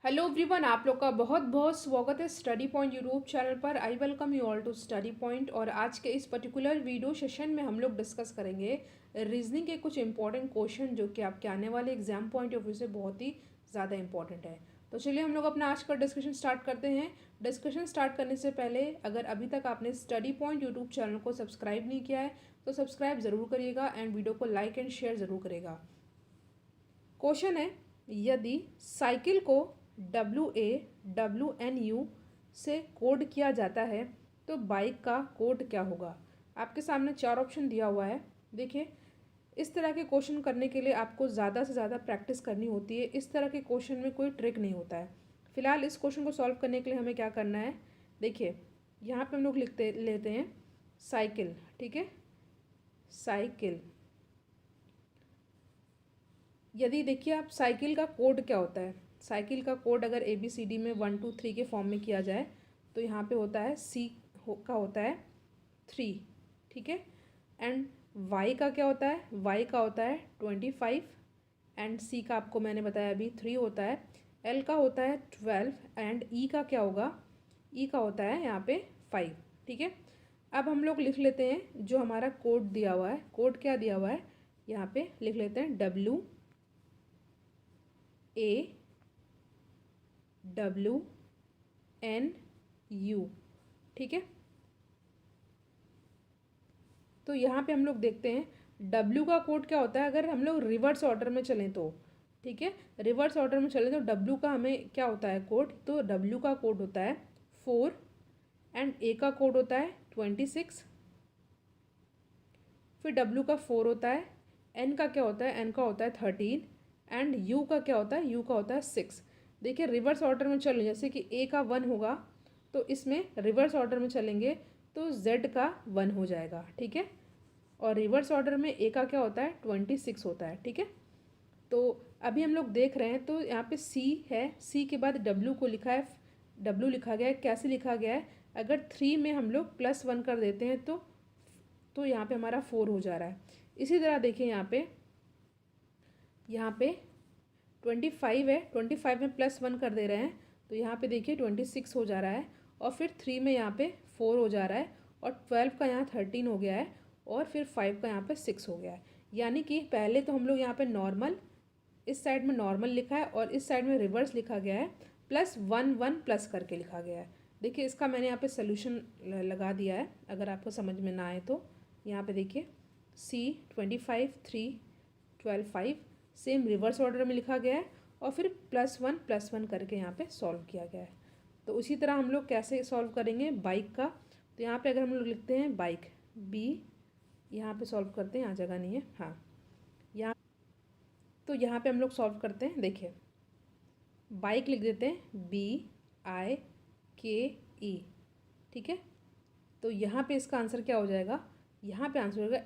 Hello everyone, आप लोग का बहुत बहुत स्वागत है स्टडी पॉइंट यूट्यूब चैनल पर। I welcome you all to study point. और आज के इस पर्टिकुलर वीडियो सेशन में हम लोग डिस्कस करेंगे रीजनिंग के कुछ इंपॉर्टेंट क्वेश्चन जो कि आपके आने वाले एग्जाम पॉइंट ऑफ व्यू से बहुत ही ज़्यादा इंपॉर्टेंट है। तो चलिए हम लोग अपना आज का डिस्कशन स्टार्ट करते हैं। डिस्कशन स्टार्ट करने से पहले अगर अभी तक आपने स्टडी पॉइंट यूट्यूब चैनल को सब्सक्राइब नहीं किया है तो सब्सक्राइब ज़रूर करिएगा एंड वीडियो को लाइक एंड शेयर ज़रूर करेगा। क्वेश्चन है, यदि साइकिल को WAWNU से कोड किया जाता है तो बाइक का कोड क्या होगा। आपके सामने चार ऑप्शन दिया हुआ है। देखिए, इस तरह के क्वेश्चन करने के लिए आपको ज़्यादा से ज़्यादा प्रैक्टिस करनी होती है। इस तरह के क्वेश्चन में कोई ट्रिक नहीं होता है। फिलहाल इस क्वेश्चन को सॉल्व करने के लिए हमें क्या करना है, देखिए यहाँ पे हम लोग लेते हैं साइकिल। ठीक है, साइकिल। यदि देखिए आप साइकिल का कोड क्या होता है, साइकिल का कोड अगर ABCD में 1 2 3 के फॉर्म में किया जाए तो यहाँ पे होता है का होता है 3। ठीक है, एंड Y का क्या होता है, Y का होता है 25 एंड C का आपको मैंने बताया अभी 3 होता है। L का होता है 12 एंड E का क्या होगा, E का होता है यहाँ पे 5। ठीक है, अब हम लोग लिख लेते हैं जो हमारा कोड दिया हुआ है। कोड क्या दिया हुआ है, यहाँ पे लिख लेते हैं WAWNU। ठीक है, तो यहाँ पे हम लोग देखते हैं W का कोड क्या होता है अगर हम लोग रिवर्स ऑर्डर में चलें तो। ठीक है, रिवर्स ऑर्डर में चलें तो W का हमें क्या होता है कोड, तो W का कोड होता है 4 एंड A का कोड होता है 26। फिर W का 4 होता है, N का क्या होता है, N का होता है 13 एंड U का क्या होता है, U का होता है 6। देखिए रिवर्स ऑर्डर में चलो, जैसे कि A का 1 होगा तो इसमें रिवर्स ऑर्डर में चलेंगे तो Z का 1 हो जाएगा। ठीक है, और रिवर्स ऑर्डर में A का क्या होता है 26 होता है। ठीक है, तो अभी हम लोग देख रहे हैं तो यहाँ पे C है, C के बाद W को लिखा है, W लिखा गया है। कैसे लिखा गया है, अगर 3 में हम लोग +1 कर देते हैं तो यहाँ पे हमारा 4 हो जा रहा है। इसी तरह देखिए यहाँ पे 25 है, 25 में +1 कर दे रहे हैं तो यहाँ पे देखिए 26 हो जा रहा है। और फिर 3 में यहाँ पे 4 हो जा रहा है और 12 का यहाँ 13 हो गया है और फिर 5 का यहाँ पे 6 हो गया है। यानी कि पहले तो हम लोग यहाँ पे नॉर्मल, इस साइड में नॉर्मल लिखा है और इस साइड में रिवर्स लिखा गया है, +1 1 प्लस करके लिखा गया है। देखिए इसका मैंने यहाँ पे सोल्यूशन लगा दिया है, अगर आपको समझ में ना आए तो यहाँ पे देखिए C 25 3 12 5 सेम रिवर्स ऑर्डर में लिखा गया है और फिर +1 करके यहाँ पे सॉल्व किया गया है। तो उसी तरह हम लोग कैसे सॉल्व करेंगे बाइक का, तो यहाँ पे अगर हम लोग लिखते हैं बाइक B, यहाँ पे सॉल्व करते हैं, यहाँ जगह नहीं है, हाँ यहाँ, तो यहाँ पे हम लोग सॉल्व करते हैं। देखिए बाइक लिख देते हैं BIKE। ठीक है, तो यहाँ पे इसका आंसर क्या हो जाएगा, यहाँ पे आंसर होगा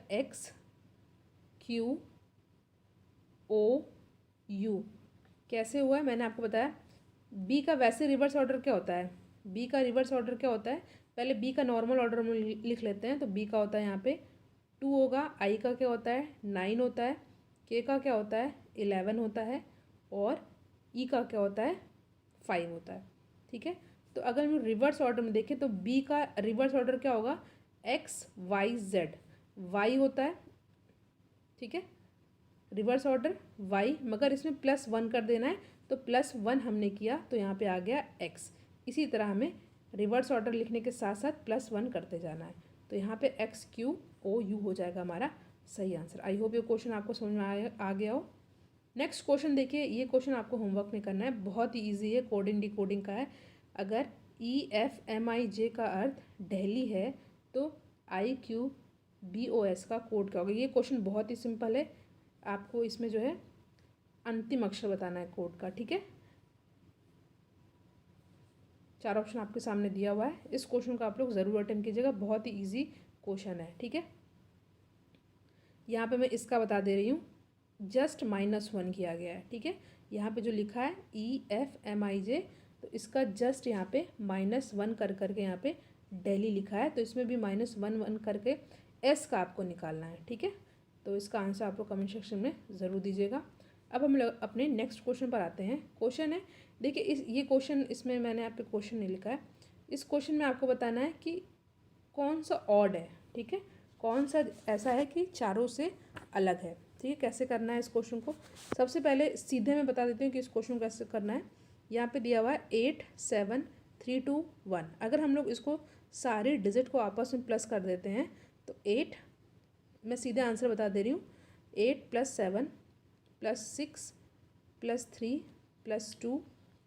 XQOU। कैसे हुआ है मैंने आपको बताया। बी का वैसे रिवर्स ऑर्डर क्या होता है, बी का रिवर्स ऑर्डर क्या होता है, पहले बी का नॉर्मल ऑर्डर में लिख लेते हैं। तो बी का होता है यहाँ पे 2 होगा, आई का क्या होता है 9 होता है, के का क्या होता है 11 होता है और ई का क्या होता है 5 होता है। ठीक है, तो अगर हम रिवर्स ऑर्डर में देखें तो बी का रिवर्स ऑर्डर क्या होगा, XYZ, वाई होता है। ठीक है, रिवर्स ऑर्डर वाई, मगर इसमें +1 कर देना है तो +1 हमने किया तो यहाँ पे आ गया X। इसी तरह हमें रिवर्स ऑर्डर लिखने के साथ साथ +1 करते जाना है, तो यहाँ पे XQOU हो जाएगा हमारा सही आंसर। आई होप ये क्वेश्चन आपको समझ में आ गया हो। नेक्स्ट क्वेश्चन देखिए, ये क्वेश्चन आपको होमवर्क में करना है, बहुत ही ईजी है, कोडिंग डिकोडिंग का है। अगर EFMIJ का अर्थ दिल्ली है तो IQBOS का कोड क्या होगा। ये क्वेश्चन बहुत ही सिंपल है, आपको इसमें जो है अंतिम अक्षर बताना है कोड का। ठीक है, चार ऑप्शन आपके सामने दिया हुआ है, इस क्वेश्चन को आप लोग ज़रूर अटेम्प्ट कीजिएगा, बहुत ही ईजी क्वेश्चन है। ठीक है, यहाँ पे मैं इसका बता दे रही हूँ, जस्ट -1 किया गया है। ठीक है, यहाँ पे जो लिखा है EFMIJ, तो इसका जस्ट यहाँ पे -1 कर करके यहाँ पे दिल्ली लिखा है, तो इसमें भी -1 करके S का आपको निकालना है। ठीक है, तो इसका आंसर आप लोग कमेंट सेक्शन में ज़रूर दीजिएगा। अब हम लोग अपने नेक्स्ट क्वेश्चन पर आते हैं। क्वेश्चन है, देखिए ये क्वेश्चन, इसमें मैंने आप पे क्वेश्चन नहीं लिखा है। इस क्वेश्चन में आपको बताना है कि कौन सा ऑड है, ठीक है, कौन सा ऐसा है कि चारों से अलग है। ठीक है, कैसे करना है इस क्वेश्चन को, सबसे पहले सीधे मैं बता देती हूँ कि इस क्वेश्चन को कैसे करना है। यहाँ पे दिया हुआ है 8 7 3 2 1। अगर हम लोग इसको सारे डिजिट को आपस में प्लस कर देते हैं तो 8, मैं सीधे आंसर बता दे रही हूँ, 8 + 7 + 6 + 3 + 2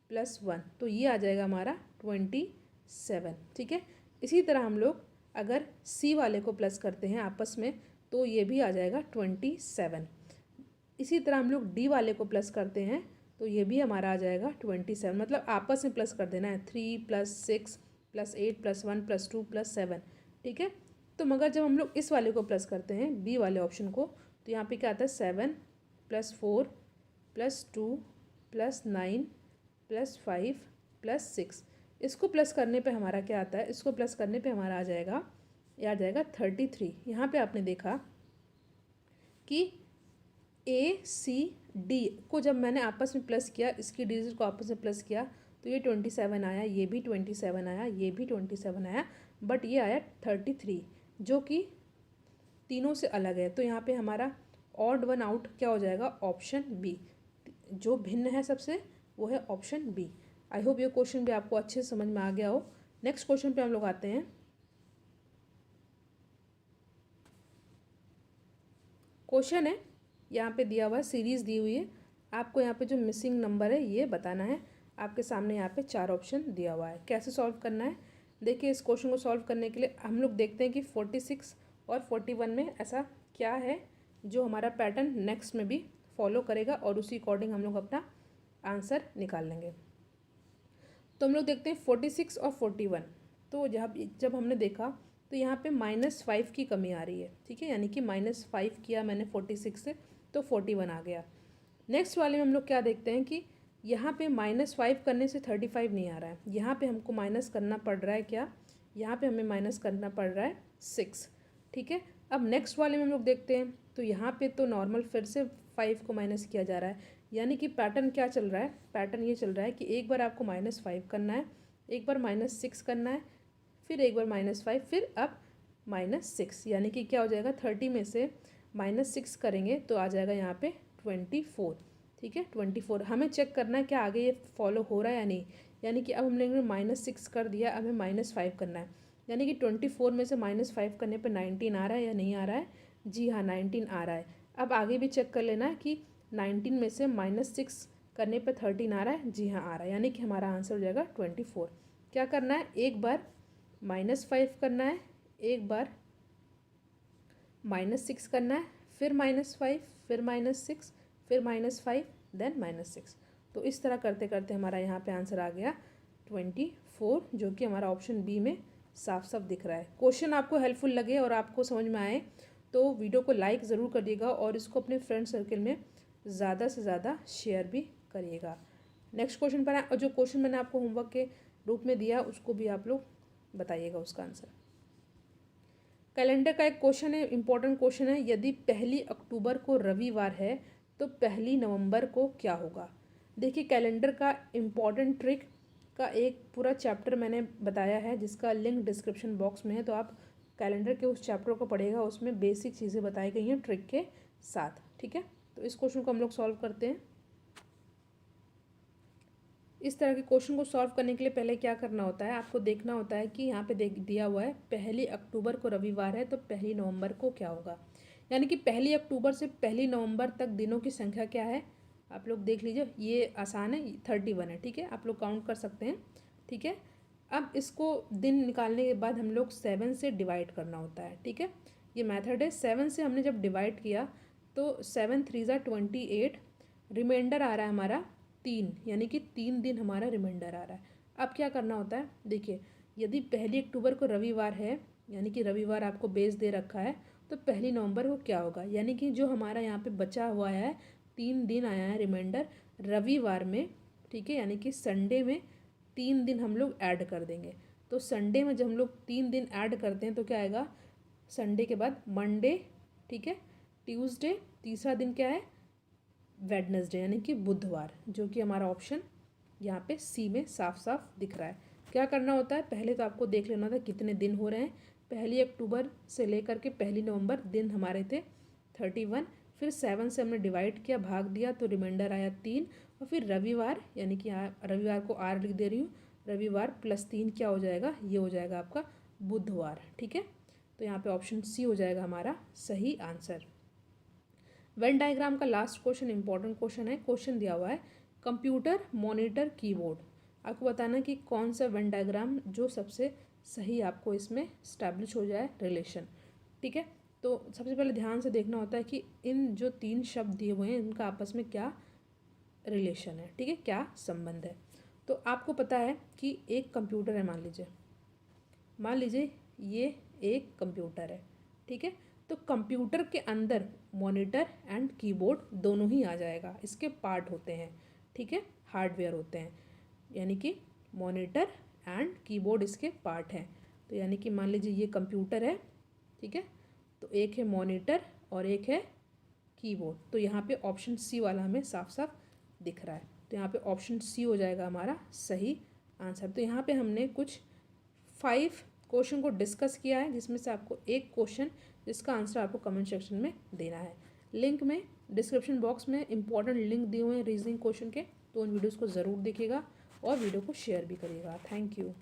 + 1, तो ये आ जाएगा हमारा 27। ठीक है, इसी तरह हम लोग अगर सी वाले को प्लस करते हैं आपस में तो ये भी आ जाएगा 27। इसी तरह हम लोग डी वाले को प्लस करते हैं तो ये भी हमारा आ जाएगा 27, मतलब आपस में प्लस कर देना है, 3 + 6 + 8 + 1 + 2 + 7। ठीक है, तो मगर जब हम लोग इस वाले को प्लस करते हैं बी वाले ऑप्शन को, तो यहाँ पे क्या आता है 7 + 4 + 2 + 9 + 5 + 6। इसको प्लस करने पे हमारा क्या आता है, इसको प्लस करने पे हमारा आ जाएगा, ये आ जाएगा 33। यहाँ पे आपने देखा कि ए सी डी को जब मैंने आपस में प्लस किया, इसकी डिजिट को आपस में प्लस किया तो ये 27 आया, ये भी 27 आया, ये भी 27 आया, बट ये आया 33 जो कि तीनों से अलग है। तो यहाँ पे हमारा ऑड वन आउट क्या हो जाएगा, ऑप्शन बी, जो भिन्न है सबसे वो है ऑप्शन बी। आई होप ये क्वेश्चन भी आपको अच्छे से समझ में आ गया हो। नेक्स्ट क्वेश्चन पे हम लोग आते हैं। क्वेश्चन है, यहाँ पे दिया हुआ है, सीरीज़ दी हुई है, आपको यहाँ पे जो मिसिंग नंबर है ये बताना है। आपके सामने यहाँ पे 4 ऑप्शन दिया हुआ है, कैसे सॉल्व करना है। देखिए इस क्वेश्चन को सॉल्व करने के लिए हम लोग देखते हैं कि 46 और 41 में ऐसा क्या है जो हमारा पैटर्न नेक्स्ट में भी फॉलो करेगा, और उसी अकॉर्डिंग हम लोग अपना आंसर निकाल लेंगे। तो हम लोग देखते हैं 46 और 41। तो जब हमने देखा तो यहाँ पे -5 की कमी आ रही है। ठीक है, यानी कि -5 किया मैंने 46 से तो 41 आ गया। नेक्स्ट वाले में हम लोग क्या देखते हैं कि यहाँ पे -5 करने से 35 नहीं आ रहा है, यहाँ पे हमको माइनस करना पड़ रहा है क्या, यहाँ पे हमें माइनस करना पड़ रहा है 6। ठीक है, अब नेक्स्ट वाले में हम लोग देखते हैं तो यहाँ पे तो नॉर्मल फिर से 5 को माइनस किया जा रहा है, यानी कि पैटर्न क्या चल रहा है, पैटर्न ये चल रहा है कि एक बार आपको -5 करना है, एक बार -6 करना है, फिर एक बार -5, फिर अब -6, यानी कि क्या हो जाएगा 30 में से -6 करेंगे तो आ जाएगा यहाँ पे 24। ठीक है, 24 हमें चेक करना है क्या आगे ये फॉलो हो रहा है या नहीं, यानी कि अब हमने -6 कर दिया, अब हमें -5 करना है, यानी कि 24 में से -5 करने पर 19 आ रहा है या नहीं आ रहा है। जी हाँ, 19 आ रहा है। अब आगे भी चेक कर लेना है कि 19 में से -6 करने पर 13 आ रहा है। जी हाँ आ रहा है, यानी कि हमारा आंसर हो जाएगा 24। क्या करना है, एक बार -5 करना है, एक बार -6 करना है, फिर -5, फिर -6, फिर -5, देन -6। तो इस तरह करते करते हमारा यहाँ पे आंसर आ गया 24, जो कि हमारा ऑप्शन बी में साफ साफ दिख रहा है। क्वेश्चन आपको हेल्पफुल लगे और आपको समझ में आए तो वीडियो को लाइक ज़रूर करिएगा और इसको अपने फ्रेंड सर्कल में ज़्यादा से ज़्यादा शेयर भी करिएगा। नेक्स्ट क्वेश्चन पर और जो क्वेश्चन मैंने आपको होमवर्क के रूप में दिया उसको भी आप लोग बताइएगा उसका आंसर। कैलेंडर का एक क्वेश्चन है, इंपॉर्टेंट क्वेश्चन है, यदि 1 अक्टूबर को रविवार है तो 1 नवंबर को क्या होगा। देखिए कैलेंडर का इम्पॉर्टेंट ट्रिक का एक पूरा चैप्टर मैंने बताया है जिसका लिंक डिस्क्रिप्शन बॉक्स में है, तो आप कैलेंडर के उस चैप्टर को पढ़िएगा, उसमें बेसिक चीज़ें बताई गई हैं ट्रिक के साथ। ठीक है, तो इस क्वेश्चन को हम लोग सॉल्व करते हैं। इस तरह के क्वेश्चन को सॉल्व करने के लिए पहले क्या करना होता है, आपको देखना होता है कि यहाँ पे दिया हुआ है 1 अक्टूबर को रविवार है तो 1 नवंबर को क्या होगा, यानी कि 1 अक्टूबर से 1 नवंबर तक दिनों की संख्या क्या है, आप लोग देख लीजिए, ये आसान है, 31 है। ठीक है, आप लोग काउंट कर सकते हैं। ठीक है, अब इसको दिन निकालने के बाद हम लोग 7 से डिवाइड करना होता है। ठीक है, ये मेथड है, 7 से हमने जब डिवाइड किया तो 7 3 ज़ा 28, रिमाइंडर आ रहा है हमारा 3, यानी कि 3 दिन हमारा रिमाइंडर आ रहा है। अब क्या करना होता है, देखिए यदि 1 अक्टूबर को रविवार है, यानी कि रविवार आपको बेस दे रखा है, तो 1 नवंबर को क्या होगा, यानी कि जो हमारा यहाँ पे बचा हुआ है 3 दिन आया है रिमाइंडर रविवार में। ठीक है, यानी कि संडे में 3 दिन हम लोग ऐड कर देंगे। तो संडे में जब हम लोग 3 दिन ऐड करते हैं तो क्या आएगा, संडे के बाद मंडे, ठीक है, ट्यूसडे, तीसरा दिन क्या है वेडनेसडे यानी कि बुधवार, जो कि हमारा ऑप्शन यहाँ पे सी में साफ साफ दिख रहा है। क्या करना होता है, पहले तो आपको देख लेना होता है कितने दिन हो रहे हैं। 1 अक्टूबर से लेकर के 1 नवंबर दिन हमारे थे 31, फिर 7 से हमने डिवाइड किया, भाग दिया, तो रिमाइंडर आया 3, और फिर रविवार यानी कि रविवार को आर लिख दे रही हूँ, रविवार +3 क्या हो जाएगा, ये हो जाएगा आपका बुधवार। ठीक है, तो यहाँ पे ऑप्शन सी हो जाएगा हमारा सही आंसर। वेन डायग्राम का लास्ट क्वेश्चन इंपॉर्टेंट क्वेश्चन है। क्वेश्चन दिया हुआ है कंप्यूटर, मॉनिटर, कीबोर्ड। आपको बताना कि कौन सा वेन डायग्राम जो सबसे सही आपको इसमें स्टैब्लिश हो जाए रिलेशन। ठीक है, तो सबसे पहले ध्यान से देखना होता है कि इन जो 3 शब्द दिए हुए हैं इनका आपस में क्या रिलेशन है। ठीक है, क्या संबंध है। तो आपको पता है कि एक कंप्यूटर है, मान लीजिए ये एक कंप्यूटर है। ठीक है, तो कंप्यूटर के अंदर मॉनिटर एंड कीबोर्ड दोनों ही आ जाएगा, इसके पार्ट होते हैं। ठीक है, हार्डवेयर होते हैं, यानी कि मॉनिटर एंड कीबोर्ड इसके पार्ट हैं। तो यानी कि मान लीजिए ये कंप्यूटर है, ठीक है, तो एक है मॉनिटर और एक है कीबोर्ड। तो यहाँ पे ऑप्शन सी वाला हमें साफ साफ दिख रहा है, तो यहाँ पे ऑप्शन सी हो जाएगा हमारा सही आंसर। तो यहाँ पे हमने कुछ 5 क्वेश्चन को डिस्कस किया है, जिसमें से आपको एक क्वेश्चन जिसका आंसर आपको कमेंट सेक्शन में देना है। लिंक में डिस्क्रिप्शन बॉक्स में इंपॉर्टेंट लिंक दिए हुए हैं रीजनिंग क्वेश्चन के, तो उन वीडियोज़ को ज़रूर देखिएगा और वीडियो को शेयर भी करिएगा। Thank you.